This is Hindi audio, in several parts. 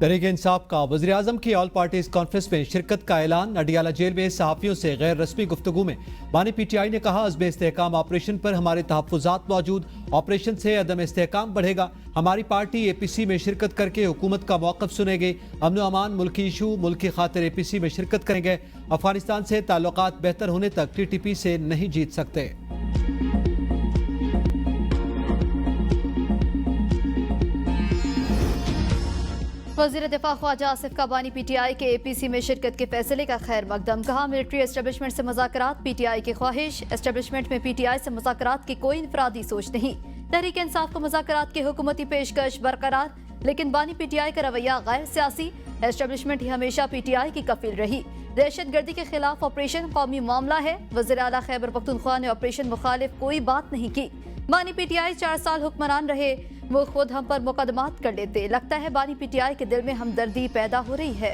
तहरीक इंसाफ का वज़ीर-ए-आज़म की ऑल पार्टीज कॉन्फ्रेंस में शिरकत का ऐलान। अडियाला जेल में सहाफ़ियों से गैर रस्मी गुफ्तगू में बानी PTI ने कहा, अज़्म इस्तेहकाम ऑपरेशन पर हमारे तहफ़्फ़ुज़ात मौजूद, ऑपरेशन से अदम इस्तेहकाम बढ़ेगा। हमारी पार्टी APC में शिरकत करके हुकूमत का मौक़िफ़ सुनेगी। अमन व अमान मुल्की इशू, मुल्क की खातिर APC में शिरकत करेंगे। अफगानिस्तान से ताल्लुकात बेहतर होने तक TTP से नहीं जीत सकते। वज़ीर दिफा ख्वाजा आसिफ का बानी PTI के APC में शिरकत के फैसले का खैर मकदम। कहा, मिलिट्री एस्टेब्लिशमेंट से मुज़ाकरात PTI की ख्वाहिश, एस्टेब्लिशमेंट में PTI से मुज़ाकरात की कोई इनफरादी सोच नहीं। तहरीक इंसाफ को मुज़ाकरात की हुकूमती पेशकश बरकरार, लेकिन बानी PTI का रवैया गैर सियासी। एस्टेब्लिशमेंट ही हमेशा PTI की कफिल रही। दहशत गर्दी के खिलाफ ऑपरेशन कौमी मामला है। वज़ीर आला खैबर पख्तूनख्वा ने ऑपरेशन मुखालिफ कोई बात नहीं की। बानी PTI 4 साल हुक्मरान रहे, वो खुद हम पर मुकदमात कर लेते। लगता है बानी PTI के दिल में हमदर्दी पैदा हो रही है।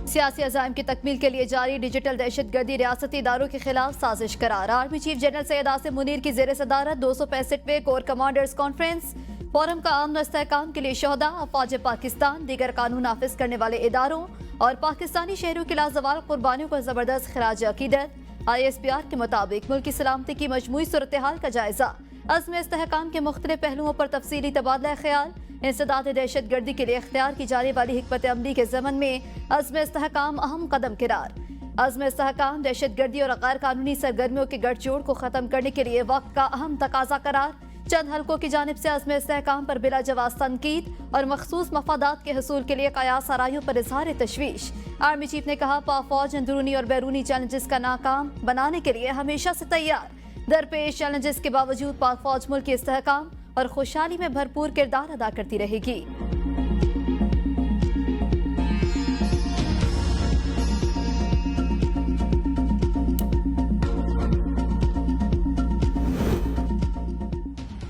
सियासी अज़ाइम की तकमील के लिए जारी डिजिटल दहशत गर्दी रियासती इदारों के खिलाफ साजिश करार। Army chief general Syed Asim Munir की ज़ेर सदारत 265वें कोर कमांडर्स कॉन्फ्रेंस। फोरम का आमन इस्तेहकाम के लिए शोहदा, अफवाज पाकिस्तान, दीगर कानून नाफिज करने वाले इदारों और पाकिस्तानी शहरों के लाजवाल कुर्बानियों को जबरदस्त खिराज अकीदत। ISPR के मुताबिक मुल्क की सलामती की मजमूई सूरत हाल का जायजा, अज़्म इस्तेहकाम के मुख्तलिफ पहलुओं पर तफसीली तबादला ख्याल। इंसदाद दहशत गर्दी के लिए इख्तियार की जाने वाली हिकमत अमली के ज़मन में अज़्म इस्तेहकाम अहम कदम करार। अज़्म इस्तेहकाम दहशत गर्दी और गैर कानूनी सरगर्मियों के गठजोड़ को खत्म करने के लिए वक्त का अहम तकाजा करार। चंद हल्कों की जानिब से अज़्म इस्तेहकाम पर बिला जवाब तनकीद और मखसूस मफादात के हसूल के लिए कयास आराइयों पर इजहार तशवीश। आर्मी चीफ ने कहा, पाक फौज अंदरूनी और बैरूनी चैलेंजेस का नाकाम बनाने के लिए हमेशा से तैयार। दरपेश चैलेंजेस के बावजूद पाक फौज मुल्क के इस्तेहकाम और खुशहाली में भरपूर किरदार अदा करती रहेगी।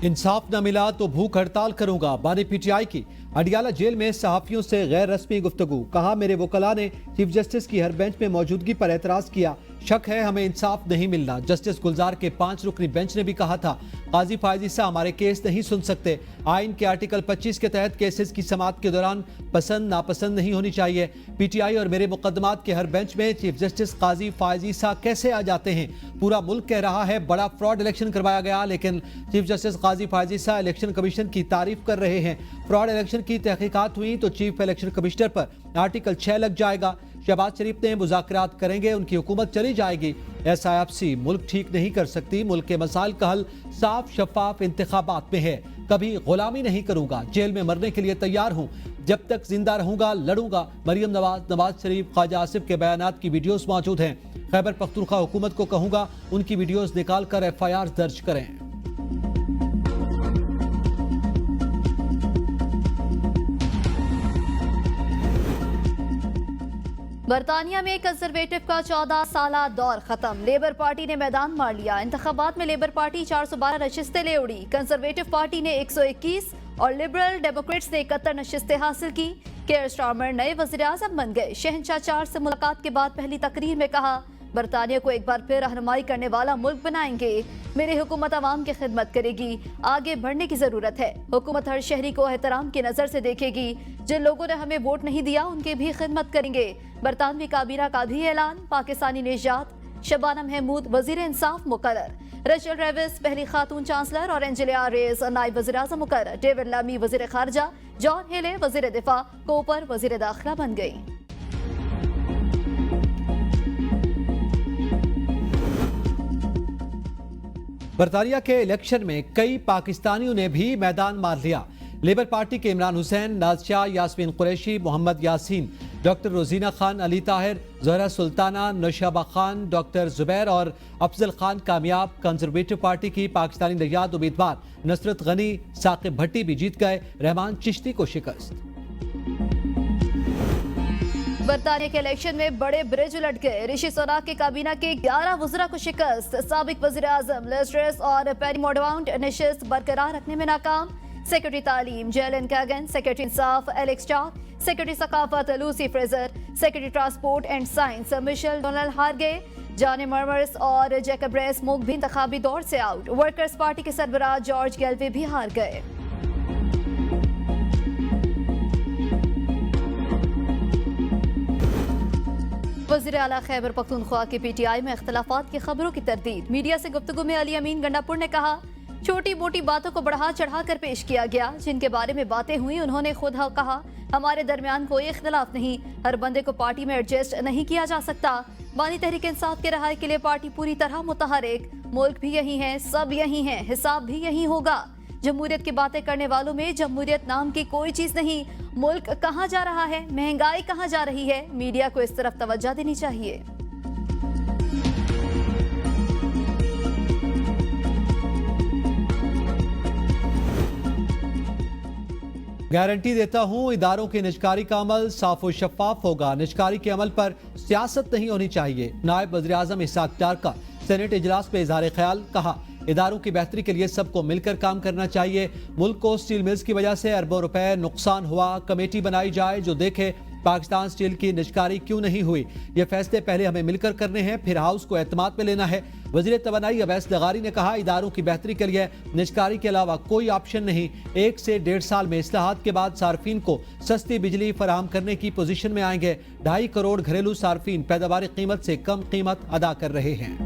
इंसाफ न मिला तो भूख हड़ताल करूंगा। बानी PTI की अडियाला जेल में सहाफ़ियों से गैर रस्मी गुफ्तगू। कहा, मेरे वकला ने चीफ जस्टिस की हर बेंच में मौजूदगी पर एतराज़ किया। शक है हमें इंसाफ नहीं मिलना। जस्टिस गुलजार के 5 रुकनी बेंच ने भी कहा था, काजी फायज ईसा हमारे केस नहीं सुन सकते। आइन के आर्टिकल 25 के तहत केसेस की समाअत के दौरान पसंद नापसंद नहीं होनी चाहिए। PTI और मेरे मुकदमात के हर बेंच में चीफ जस्टिस काजी फायज ईसा कैसे आ जाते हैं? पूरा मुल्क कह रहा है बड़ा फ्रॉड इलेक्शन करवाया गया, लेकिन चीफ जस्टिस काजी फायज ईसा इलेक्शन कमीशन की तारीफ कर रहे हैं। फ्रॉड इलेक्शन की तहकीकात हुई तो चीफ इलेक्शन कमिश्नर पर आर्टिकल 6 लग जाएगा। शहबाज शरीफ ने मुज़ाकरात करेंगे, उनकी हुकूमत चली जाएगी। SIFC मुल्क ठीक नहीं कर सकती। मुल्क के मसाइल का हल साफ शफाफ इंतखाबात में है। कभी गुलामी नहीं करूंगा। जेल में मरने के लिए तैयार हूं। जब तक जिंदा रहूंगा लड़ूंगा। मरियम नवाज, नवाज शरीफ, ख्वाजा आसिफ के बयानात की वीडियोस मौजूद हैं। खैबर पख्तूनख्वा हुकूमत को कहूंगा उनकी वीडियोस निकाल कर FIR दर्ज करें। बरतानिया में कंजरवेटिव का 14 साला दौर खत्म। लेबर पार्टी ने मैदान मार लिया। इंतखाबात में लेबर पार्टी 412 नशिस्तें ले उड़ी। कंजरवेटिव पार्टी ने 121 और लिबरल डेमोक्रेट्स ने 71 नशिस्तें हासिल की। केयर स्टार्मर नए वज़ीर-ए-आज़म बन गए। शहंशाह 4 से मुलाकात के बाद पहली तकरीर में कहा, बरतानिया को एक बार फिर रहनुमाई करने वाला मुल्क बनाएंगे। मेरी हुकूमत आवाम की खिदमत करेगी। आगे बढ़ने की जरूरत है। हुकूमत हर शहरी को एहतराम की नजर से देखेगी। जिन लोगों ने हमें वोट नहीं दिया उनकी भी खिदमत करेंगे। बरतानवी काबीना का भी ऐलान। पाकिस्तानी निजात शबाना महमूद वजीर इंसाफ मुकर्रर। रेचल रेविस पहली खातून चांसलर और एंजेलिया रेस नायब वज़ीर-ए-आज़म मुकर्रर। डेविड लामी वजीर खारजा, जॉन हेले वजीर दिफा, कोपर वजीर दाखिला बन गई। बरतानिया के इलेक्शन में कई पाकिस्तानियों ने भी मैदान मार लिया। लेबर पार्टी के इमरान हुसैन, नाज शाह, यास्मीन कुरैशी, मोहम्मद यासीन, डॉक्टर रोजीना खान, अली ताहिर, ज़हरा सुल्ताना, नौशाबा खान, डॉक्टर जुबैर और अफजल खान कामयाब। कंजरवेटिव पार्टी की पाकिस्तानी नजात उम्मीदवार नुसरत गनी, साकिब भट्टी भी जीत गए। रहमान चिश्ती को शिकस्त। बरतानिया के इलेक्शन में बड़े ब्रिज उलट गए। ऋषि सुनाक के काबीना के 11 वज़रा को शिकस्त। साबिक वज़ीर-ए-आज़म लिज ट्रस और पेरी मोडवाउंट नशिस्त बरकरार रखने में नाकाम। सेक्रेटरी तालीम जेलन कैगन, सेक्रेटरी इंसाफ एलेक्स चाक, सेक्रेटरी सकाफत Lucy Frazer, secretary transport and science Michelle Donelan हार गए। जाने मर्मर्स और जैकब रेस-मुक भी इंतखाबी दौर से आउट। वर्कर्स पार्टी के सरबराह जॉर्ज गैल्वे भी हार गए। वज़ीर आला खैबर पख्तूनख्वा के PTI में इख्तलाफात की खबरों की तरदीद। मीडिया से गुफ्तगू में अली अमीन गंडापुर ने कहा, छोटी मोटी बातों को बढ़ा चढ़ा कर पेश किया गया। जिनके बारे में बातें हुई उन्होंने खुद कहा, हमारे दरमियान कोई इख्तलाफ नहीं, हर बंदे को पार्टी में एडजस्ट नहीं किया जा सकता। बानी तहरीक इंसाफ के रहाई के लिए पार्टी पूरी तरह मुतहरिक। मुल्क भी यही है, सब यही है, हिसाब भी यही होगा। जमहूरियत की बातें करने वालों में जमहूरियत नाम की कोई चीज नहीं। मुल्क कहाँ जा रहा है, महंगाई कहाँ जा रही है, मीडिया को इस तरफ तवज्जो देनी चाहिए। गारंटी देता हूं, इदारों की निजकारी का अमल साफ और शफाफ होगा। निजकारी के अमल पर सियासत नहीं होनी चाहिए। नायब वज़ीर आज़म इसहाक डार का सेनेट इजलास में इजहार ख्याल। कहा, इदारों की बेहतरी के लिए सबको मिलकर काम करना चाहिए। मुल्क को स्टील मिल्स की वजह से अरबों रुपए नुकसान हुआ। कमेटी बनाई जाए जो देखे पाकिस्तान स्टील की निजकारी क्यों नहीं हुई। ये फैसले पहले हमें मिलकर करने हैं, फिर हाउस को एतमाद में लेना है। वज़ीर तवानाई अवैस दगारी ने कहा, इदारों की बेहतरी के लिए निजकारी के अलावा कोई ऑप्शन नहीं। 1 से 1.5 साल में इस्लाहात के बाद सार्फिन को सस्ती बिजली फराहम करने की पोजीशन में आएंगे। 2.5 करोड़ घरेलू सार्फिन पैदावारी कीमत से कम कीमत अदा कर रहे हैं।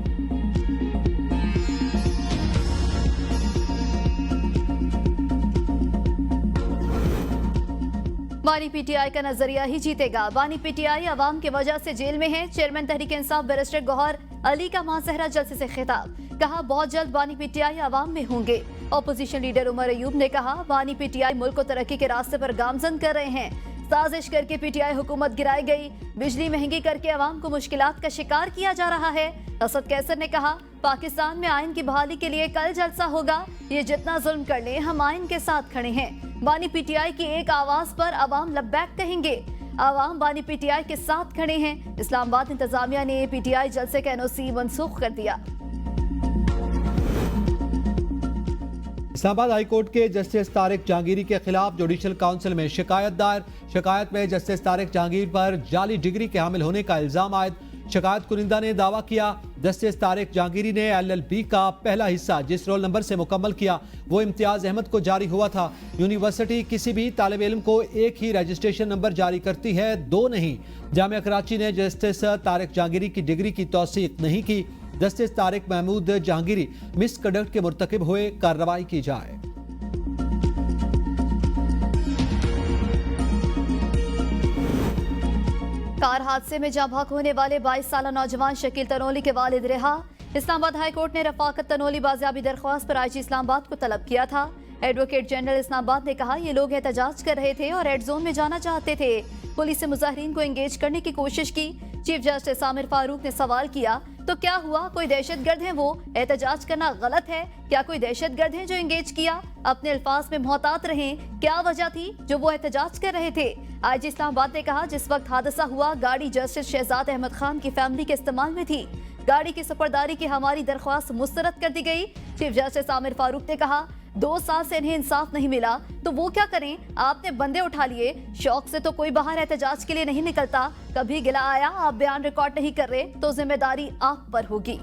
बानी PTI का नजरिया ही जीतेगा। बानी PTI अवाम की वजह से जेल में है। चेयरमैन तहरीक इंसाफ बैरिस्टर गौहर अली का मासहरा जलसे से खिताब। कहा, बहुत जल्द बानी PTI अवाम में होंगे। अपोजिशन लीडर उमर अयूब ने कहा, बानी PTI मुल्क को तरक्की के रास्ते पर गामजन कर रहे हैं। साजिश करके PTI हुकूमत गिराई गई। बिजली महंगी करके अवाम को मुश्किलात का शिकार किया जा रहा है। असद कैसर ने कहा, पाकिस्तान में आइन की बहाली के लिए कल जलसा होगा। ये जितना जुल्म कर ले, हम आइन के साथ खड़े हैं। बानी PTI की एक आवाज पर अवाम लब्बैक कहेंगे। अवाम बानी PTI के साथ खड़े हैं। इस्लामाबाद इंतजामिया ने PTI जलसे का NOC मनसूख कर दिया। इस्लामाबाद हाई कोर्ट के जस्टिस तारिक जहांगीरी के खिलाफ जुडिशल काउंसिल में शिकायत दायर। शिकायत में जस्टिस तारिक जहांगीर पर जाली डिग्री के हामिल होने का इल्जाम आयद। शिकायत कुनिंदा ने दावा किया, जस्टिस तारिक जहांगीरी ने LLB का पहला हिस्सा जिस रोल नंबर से मुकम्मल किया वो इम्तियाज अहमद को जारी हुआ था। यूनिवर्सिटी किसी भी तालिब इल्म को एक ही रजिस्ट्रेशन नंबर जारी करती है, 2 नहीं। जामिया कराची ने जस्टिस तारिक जहांगीरी की डिग्री की तौसीक नहीं की। जस्टिस तारिक महमूद जहांगीरी मिसकंडक्ट के मुर्तकिब हुए, कार्रवाई की जाए। कार हादसे में जाँ भाग होने वाले 22 साला नौजवान शकील तनोली के वालिद रिहा। इस्लामाबाद हाई कोर्ट ने रफाकत तनोली बाजियाबी दरख्वास्त पर IG इस्लामाबाद को तलब किया था। एडवोकेट जनरल इस्लामाबाद ने कहा, ये लोग एहतजाज कर रहे थे और रेड जोन में जाना चाहते थे। पुलिस से मुजाहिरीन को एंगेज करने की कोशिश की। चीफ जस्टिस आमिर फारूक ने सवाल किया, तो क्या हुआ, कोई दहशतगर्द है वो? एहतजाज करना गलत है? क्या कोई दहशतगर्द है जो एंगेज किया? अपने अल्फाज में मोहतात रहें। क्या वजह थी जो वो एहतजाज कर रहे थे? IG इस्लामाबाद ने कहा, जिस वक्त हादसा हुआ गाड़ी जस्टिस शहजाद अहमद खान की फैमिली के इस्तेमाल में थी। गाड़ी की सफरदारी की हमारी दरख्वास्त मुस्तरद कर दी गई। चीफ जस्टिस आमिर फारूक ने कहा, 2 साल से इन्हें इंसाफ नहीं मिला तो वो क्या करें? आपने बंदे उठा लिए। शौक से तो कोई बाहर एहतजाज के लिए नहीं निकलता। कभी गिला आया आप बयान रिकॉर्ड नहीं कर रहे तो जिम्मेदारी आप पर होगी।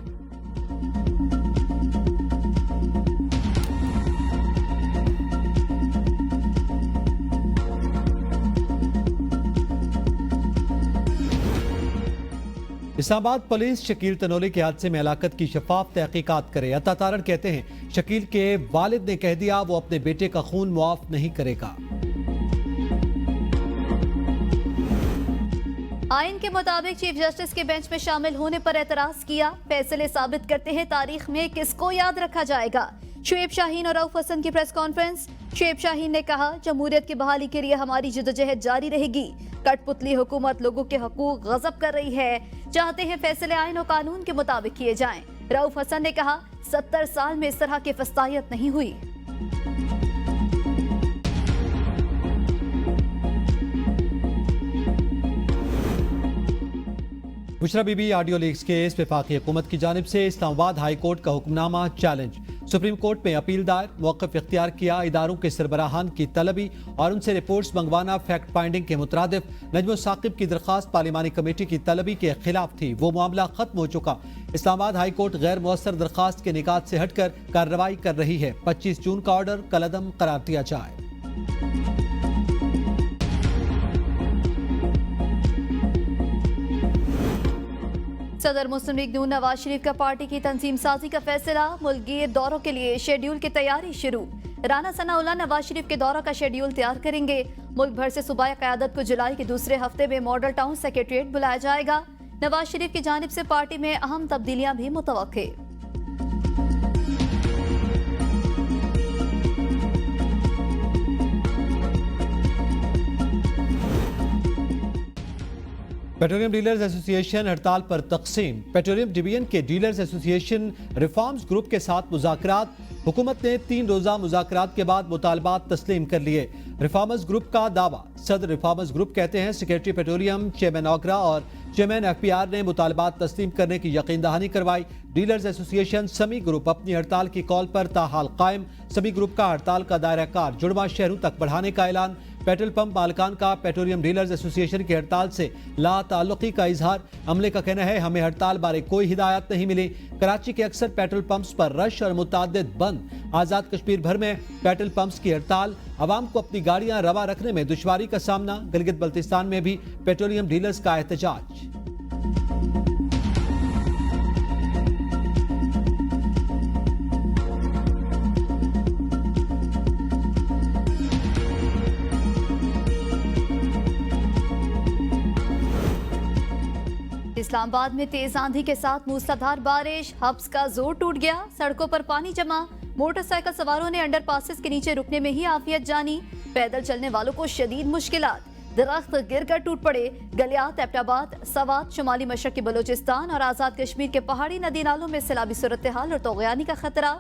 इस्लामाबाद पुलिस शकील तनोली के हादसे में हलाकत की शफाफ तहकीकात करे। अता तारण कहते हैं, शकील के वालिद ने कह दिया वो अपने बेटे का खून मुआफ नहीं करेगा। आइन के मुताबिक चीफ जस्टिस के बेंच में शामिल होने पर एतराज किया। फैसले साबित करते हैं तारीख में किसको याद रखा जाएगा। शुएब शाहीन और रऊफ हसन की प्रेस कॉन्फ्रेंस। शुएब शाहीन ने कहा, जमहूरियत की बहाली के लिए हमारी जद्दोजहद जारी रहेगी। कठपुतली हुकूमत लोगों के हकूक गजब कर रही है। चाहते हैं फैसले आइन और कानून के मुताबिक किए जाएं। रऊफ हसन ने कहा, 70 साल में इस तरह की फस्तायत नहीं हुई। Bushra Bibi audio leaks case वफाकी हुकूमत की जानिब से इस्लामाबाद हाई कोर्ट का हुक्मनामा चैलेंज। सुप्रीम कोर्ट में अपील दायर, मौक़िफ़ इख्तियार किया। इदारों के सरबराहान की तलबी और उनसे रिपोर्ट्स मंगवाना फैक्ट फाइंडिंग के मुतरादिफ। नजम साकिब की दरख्वास्त पार्लिमानी कमेटी की तलबी के खिलाफ थी, वो मामला खत्म हो चुका। इस्लामाबाद हाई कोर्ट गैर मुअस्सर दरख्वास्त के निकात से हटकर कार्रवाई कर रही है। 25 जून का ऑर्डर कलअदम करार दिया जाए। सदर मुस्लिम लीग नून नवाज शरीफ का पार्टी की तंजीम साजी का फैसला। मुल्कगीर दौरों के लिए शेड्यूल की तैयारी शुरू। राना सनाउल्लाह नवाज शरीफ के दौरों का शेड्यूल तैयार करेंगे। मुल्क भर से सूबाई क़यादत को जुलाई के दूसरे हफ्ते में मॉडल टाउन सेक्रेटरिएट बुलाया जाएगा। नवाज शरीफ की जानिब से पार्टी में अहम तब्दीलियां भी मुतवक्के। पेट्रोलियम डीलर्स एसोसिएशन हड़ताल पर तकसीम। पेट्रोलियम डिवीजन के डीलर्स एसोसिएशन रिफॉर्म्स ग्रुप के साथ मुज़ाकरात। हुकूमत ने 3 रोज़ा मुज़ाकरात के बाद मुतालबात तस्लीम कर लिए। रिफॉर्मर्स ग्रुप का दावा। सदर रिफॉर्मर्स ग्रुप कहते हैं सेक्रेटरी पेट्रोलियम, चेयरमैन ऑगरा और चेयरमैन FPR ने मुतालबात तस्लीम करने की यकीन दहानी करवाई। डीलर्स एसोसिएशन समी ग्रुप अपनी हड़ताल की कॉल पर ताहाल कायम। समी ग्रुप का हड़ताल का दायरा कार जुड़वा शहरों तक बढ़ाने का ऐलान। पेट्रोल पंप मालिकान का पेट्रोलियम डीलर्स एसोसिएशन की हड़ताल से ला ताल्लुकी का इजहार। अमले का कहना है हमें हड़ताल बारे कोई हिदायत नहीं मिली। कराची के अक्सर पेट्रोल पंप्स पर रश और मुतअद्दिद बंद। आज़ाद कश्मीर भर में पेट्रोल पंप्स की हड़ताल। आवाम को अपनी गाड़ियां रवा रखने में दुश्वारी का सामना। गिलगित बल्तिस्तान में भी पेट्रोलियम डीलर्स का एहतजाज। इस्लामाबाद में तेज आंधी के साथ मूसलाधार बारिश। हब्स का जोर टूट गया। सड़कों पर पानी जमा। मोटरसाइकिल सवारों ने अंडर पासेस के नीचे रुकने में ही आफियत जानी। पैदल चलने वालों को शदीद मुश्किलात। दरख्त गिरकर टूट पड़े। गलियात, एबटाबाद, सवात, शुमाली मशरकी बलोचिस्तान और आज़ाद कश्मीर के पहाड़ी नदी नालों में सैलाबी सूरत हाल और तोग़यानी का खतरा।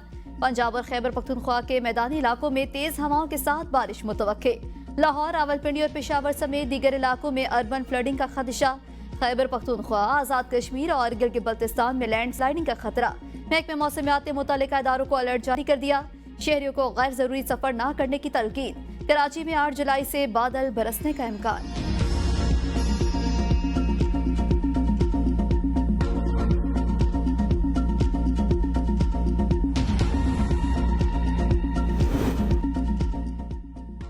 पंजाब और खैबर पख्तूनख्वा के मैदानी इलाकों में तेज हवाओं के साथ बारिश मुतवक्के। लाहौर, रावलपिंडी और पेशावर समेत दीगर इलाकों में अर्बन फ्लडिंग का खदशा। खैबर पख्तूनख्वा, आज़ाद कश्मीर और गिलगित बल्तिस्तान में लैंडस्लाइडिंग का खतरा। महकमे मौसमियात ने मुतल्लिका इदारों को अलर्ट जारी कर दिया। शहरियों को गैर जरूरी सफर न करने की तलकीन। कराची में 8 जुलाई से बादल बरसने का इम्कान।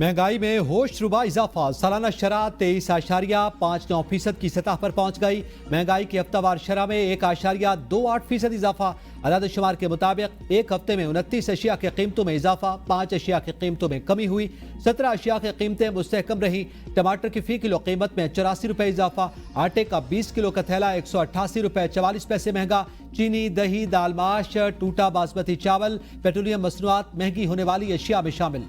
महंगाई में होशरुबा इजाफा। सालाना शरह 23.59% की सतह पर पहुंच गई। महंगाई की हफ्तावार शरह में 1.28% इजाफा। अदाद शुमार के मुताबिक एक हफ्ते में 29 अशिया की कीमतों में इजाफा, 5 अशिया की कीमतों में कमी हुई। 17 अशिया की कीमतें मुस्तहकम रही। टमाटर की फी किलो कीमत में 84 रुपए इजाफा। आटे का 20 किलो का थैला 188 रुपए 44 पैसे महंगा। चीनी, दही, दाल माश, टूटा बासमती चावल, पेट्रोलियम मसनूआत महंगी होने वाली अशिया में शामिल।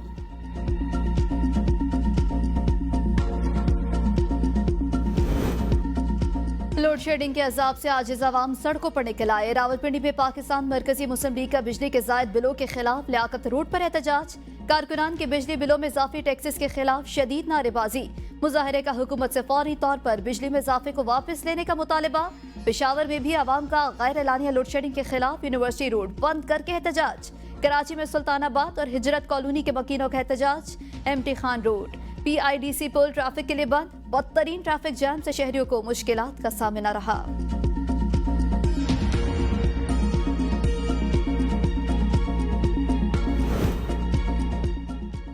लोड शेडिंग के अजाब से आजिज आवाम सड़कों पर निकल आए। रावलपिंडी में पाकिस्तान मरकजी मुस्लिम लीग का बिजली के जायद बिलों के खिलाफ लियाकत रोड पर एहतजाज। कारकुनान के बिजली बिलों में इजाफी टैक्सेस के खिलाफ शदीद नारेबाजी। मुजाहरे का हुकूमत से फौरी तौर पर बिजली में इजाफे को वापस लेने का मुतालबा। पेशावर में भी आवाम का गैर एलानिया लोड शेडिंग के खिलाफ यूनिवर्सिटी रोड बंद करके एहतजाज। कराची में सुल्तानाबाद और हिजरत कॉलोनी के मकीनों का एहतजाज। MT खान रोड, PIDC पुल ट्रैफिक के लिए बंद। बदतरीन ट्रैफिक जैम से शहरियों को मुश्किलात का सामना रहा।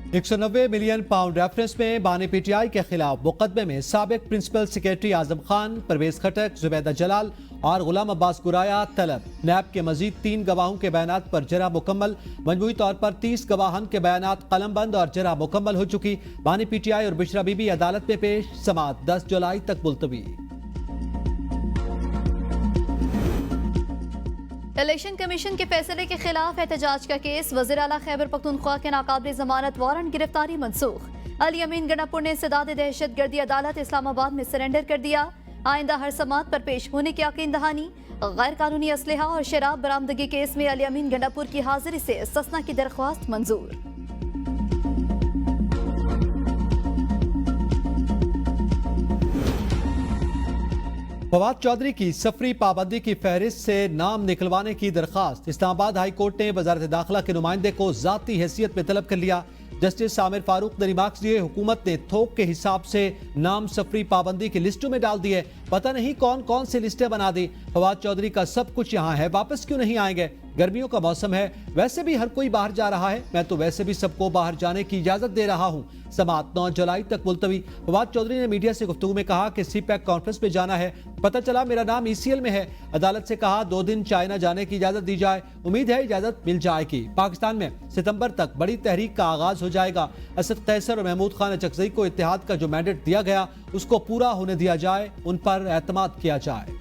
190 मिलियन पाउंड रेफरेंस में बानी PTI के खिलाफ मुकदमे में साबिक प्रिंसिपल सेक्रेटरी आजम खान, परवेज खटक, जुबैदा जलाल और गुलाम अब्बास गुराया तलब। नैब के मजीद 3 गवाहों के बयानात पर जरा मुकम्मल। मजमूई तौर पर 30 गवाहन के बयानात कलमबंद और जरा मुकम्मल हो चुकी। बानी PTI और बुशरा बीबी अदालत में पेश। समाअत 10 जुलाई तक मुलतवी। इलेक्शन कमीशन के फैसले के खिलाफ एहतजाज का केस। वज़ीर आला खैबर पख्तूनख्वा के नाकाबिल जमानत वारंट गिरफ्तारी मनसूख। अली अमीन गनापुर ने इंसदाद दहशत गर्दी अदालत इस्लामाबाद में सरेंडर कर दिया। आइंदा हर समात पर पेश होने की यकीन दहानी। गैर कानूनी असलहा और शराब बरामदगी केस में अली अमीन गनापुर की हाजिरी से इस्तिस्ना की दरख्वास्त मंजूर। फवाद चौधरी की सफरी पाबंदी की फहरिस्त से नाम निकलवाने की दरखास्त। इस्लामाबाद हाई कोर्ट ने वजारत दाखिला के नुमाइंदे को जाती हैसियत में तलब कर लिया। जस्टिस आमिर फारूक ने रिमार्क्स दिए, हुकूमत ने थोक के हिसाब से नाम सफरी पाबंदी की लिस्टों में डाल दिए, पता नहीं कौन कौन सी लिस्टें बना दी। फवाद चौधरी का सब कुछ यहाँ है, वापस क्यों नहीं आएंगे? गर्मियों का मौसम है, वैसे भी हर कोई बाहर जा रहा है, मैं तो वैसे भी सबको बाहर जाने की इजाजत दे रहा हूँ। समाअत 9 जुलाई तक मुलतवी। फवाद चौधरी ने मीडिया से गुफ्तगू में कहा कि सीपैक कॉन्फ्रेंस में जाना है, पता चला मेरा नाम ECL में है। अदालत से कहा 2 दिन चाइना जाने की इजाजत दी जाए, उम्मीद है इजाजत मिल जाएगी। पाकिस्तान में सितंबर तक बड़ी तहरीक का आगाज हो जाएगा। असद कैसर और महमूद खान अचकजई को इत्तेहाद का जो मैंडेट दिया गया उसको पूरा होने दिया जाए, उन पर एतमाद किया जाए।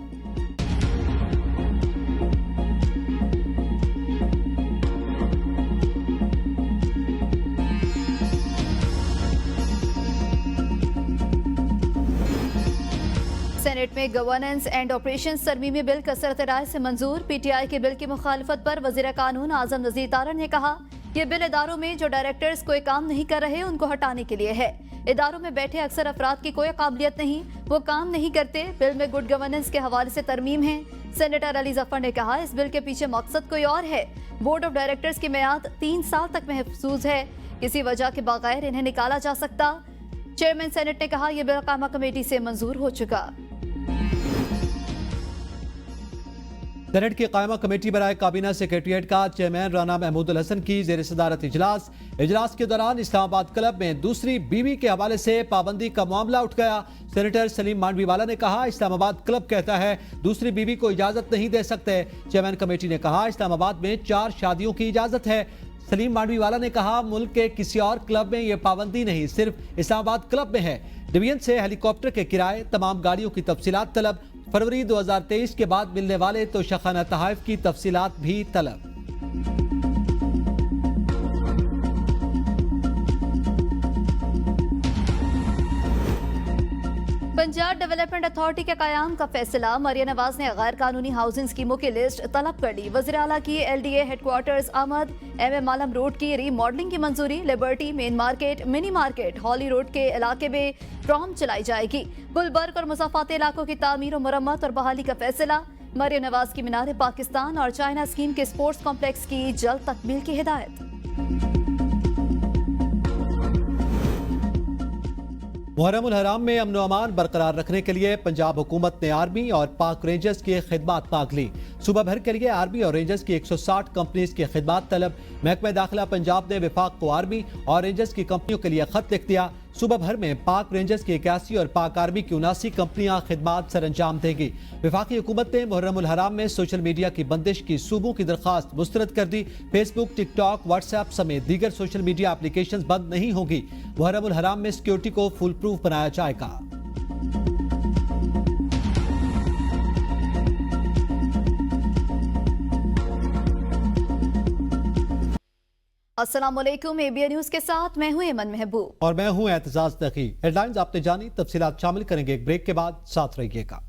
सेनेट में गवर्नेंस एंड ऑपरेशन तरमीमी बिल कसरत राय से मंजूर। PTI के बिल की मुखालफत पर वजीर कानून आजम नजीर तारण ने कहा, यह बिल इदारों में जो डायरेक्टर्स कोई काम नहीं कर रहे उनको हटाने के लिए है। इदारों में बैठे अक्सर अफराद की कोई काबिलियत नहीं, वो काम नहीं करते। बिल में गुड गवर्नेंस के हवाले से तरमीम है। सेनेटर अली जफर ने कहा, इस बिल के पीछे मकसद कोई और है। बोर्ड ऑफ डायरेक्टर्स की मियाद 3 साल तक महफूज है, किसी वजह के बगैर इन्हें निकाला जा सकता। चेयरमैन सेनेट ने कहा, यह बिल कामा कमेटी से मंजूर हो चुका। सेनेट की कायमा कमेटी बनाए काबीना सेक्रेटरिएट का चेयरमैन राना महमूद अल हसन की जेर सदारत इजलास के दौरान इस्लामाबाद क्लब में दूसरी बीवी के हवाले से पाबंदी का मामला उठ गया। सेनेटर सलीम मांडवीवाला ने कहा, इस्लामाबाद क्लब कहता है दूसरी बीवी को इजाजत नहीं दे सकते। चेयरमैन कमेटी ने कहा, इस्लामाबाद में 4 शादियों की इजाजत है। सलीम मांडवीवाला ने कहा, मुल्क के किसी और क्लब में यह पाबंदी नहीं, सिर्फ इस्लामाबाद क्लब में है। डिवीजन से हेलीकॉप्टर के किराए, तमाम गाड़ियों की तफसीलात तलब। फरवरी 2023 के बाद मिलने वाले तो शखाना तहाइफ की तफसीलात भी तलब। पंजाब डेवलपमेंट अथॉरिटी के कयाम का फैसला। मरियम नवाज ने गैर कानूनी हाउसिंग स्कीमों की लिस्ट तलब कर ली। वज़ीर आला की LDA हेडक्वार्टर्स आमद। MM आलम रोड की रीमॉडलिंग की मंजूरी। Liberty, main market, mini market, Hali road के इलाके में प्रॉम चलाई जाएगी। गुलबर्ग और मुसाफाती इलाकों की तामीर और मुरम्मत और बहाली का फैसला। मरियम नवाज की मीनार पाकिस्तान और चाइना स्कीम के स्पोर्ट्स कॉम्प्लेक्स की जल्द तकमील की हिदायत। मुहर्रम उल हराम में अमन अमान बरकरार रखने के लिए पंजाब हुकूमत ने आर्मी और पाक रेंजर्स की खिदमत मांग ली। सुबह भर के लिए आर्मी और रेंजर्स की 160 कंपनीज की खिदमत तलब। महकमा दाखिला पंजाब ने विफाक को आर्मी और रेंजर्स की कंपनियों के लिए खत लिख दिया। सुबह भर में पाक रेंजर्स की 81 और पाक आर्मी की 79 कंपनियां खिदमत सर अंजाम देंगी। विफाकी हुकूमत ने मुहर्रम उल हराम में सोशल मीडिया की बंदिश की सूबों की दरखास्त मुस्तरद कर दी। फेसबुक, टिकटॉक, व्हाट्सएप समेत दीगर सोशल मीडिया एप्लीकेशन बंद नहीं होगी। मुहर्रम उल हराम में सिक्योरिटी को फुल प्रूफ बनाया जाएगा। अस्सलाम वालेकुम, ABN न्यूज के साथ मैं हूं एमन महबूब और मैं हूं एतजाज तकी। हेडलाइंस आपने जानी, तफसीलात शामिल करेंगे एक ब्रेक के बाद, साथ रहिएगा।